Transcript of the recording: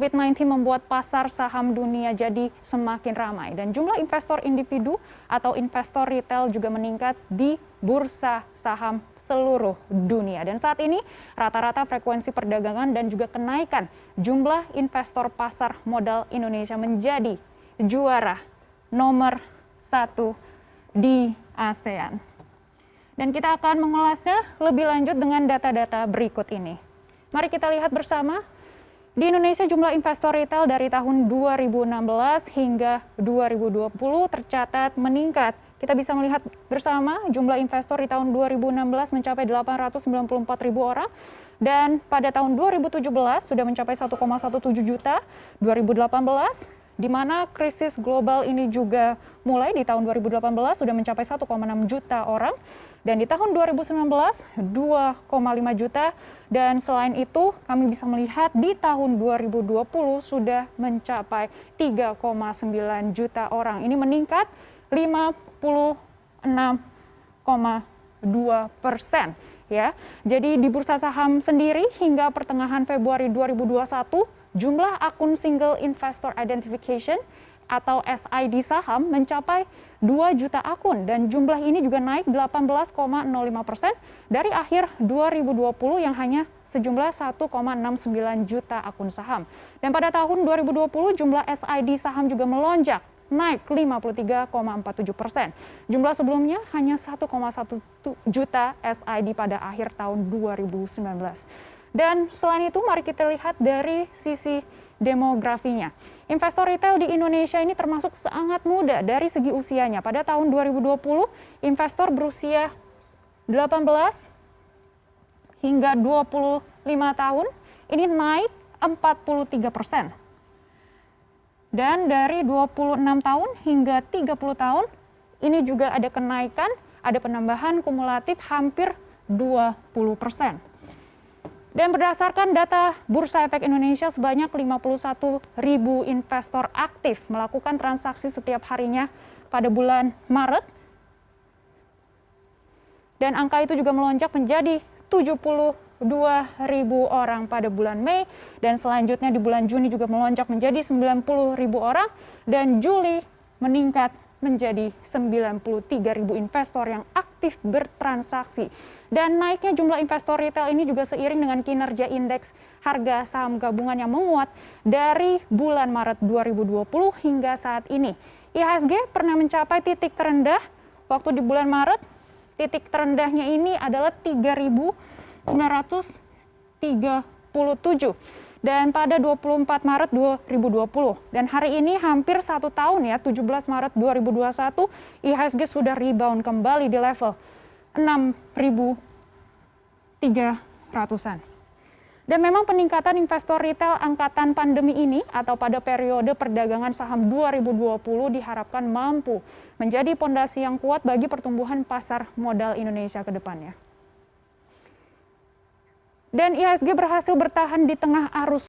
COVID-19 membuat pasar saham dunia jadi semakin ramai dan jumlah investor individu atau investor retail juga meningkat di bursa saham seluruh dunia. Dan saat ini rata-rata frekuensi perdagangan dan juga kenaikan jumlah investor pasar modal Indonesia menjadi juara nomor 1 di ASEAN. Dan kita akan mengulasnya lebih lanjut dengan data-data berikut ini. Mari kita lihat bersama. Di Indonesia jumlah investor retail dari tahun 2016 hingga 2020 tercatat meningkat. Kita bisa melihat bersama jumlah investor di tahun 2016 mencapai 894.000 orang dan pada tahun 2017 sudah mencapai 1,17 juta. 2018 di mana krisis global ini juga mulai di tahun 2018 sudah mencapai 1,6 juta orang. Dan di tahun 2019, 2,5 juta. Dan selain itu, kami bisa melihat di tahun 2020 sudah mencapai 3,9 juta orang. Ini meningkat 56,2%. Ya. Jadi di bursa saham sendiri hingga pertengahan Februari 2021, jumlah akun Single Investor Identification atau SID saham mencapai 2 juta akun dan jumlah ini juga naik 18,05% dari akhir 2020 yang hanya sejumlah 1,69 juta akun saham. Dan pada tahun 2020 jumlah SID saham juga melonjak naik 53,47%. Jumlah sebelumnya hanya 1,1 juta SID pada akhir tahun 2019. Dan selain itu mari kita lihat dari sisi demografinya. Investor retail di Indonesia ini termasuk sangat muda dari segi usianya. Pada tahun 2020, investor berusia 18 hingga 25 tahun ini naik 43%. Dan dari 26 tahun hingga 30 tahun ini juga ada kenaikan, ada penambahan kumulatif hampir 20%. Dan berdasarkan data Bursa Efek Indonesia, sebanyak 51.000 investor aktif melakukan transaksi setiap harinya pada bulan Maret. Dan angka itu juga melonjak menjadi 72.000 orang pada bulan Mei. Dan selanjutnya di bulan Juni juga melonjak menjadi 90.000 orang. Dan Juli meningkat menjadi 93.000 investor yang aktif bertransaksi. Dan naiknya jumlah investor retail ini juga seiring dengan kinerja indeks harga saham gabungan yang menguat dari bulan Maret 2020 hingga saat ini. IHSG pernah mencapai titik terendah waktu di bulan Maret. Titik terendahnya ini adalah 3.937. Dan pada 24 Maret 2020. Dan hari ini hampir 1 tahun ya, 17 Maret 2021, IHSG sudah rebound kembali di level 6.300-an. Dan memang peningkatan investor retail angkatan pandemi ini atau pada periode perdagangan saham 2020 diharapkan mampu menjadi pondasi yang kuat bagi pertumbuhan pasar modal Indonesia ke depannya. Dan IHSG berhasil bertahan di tengah arus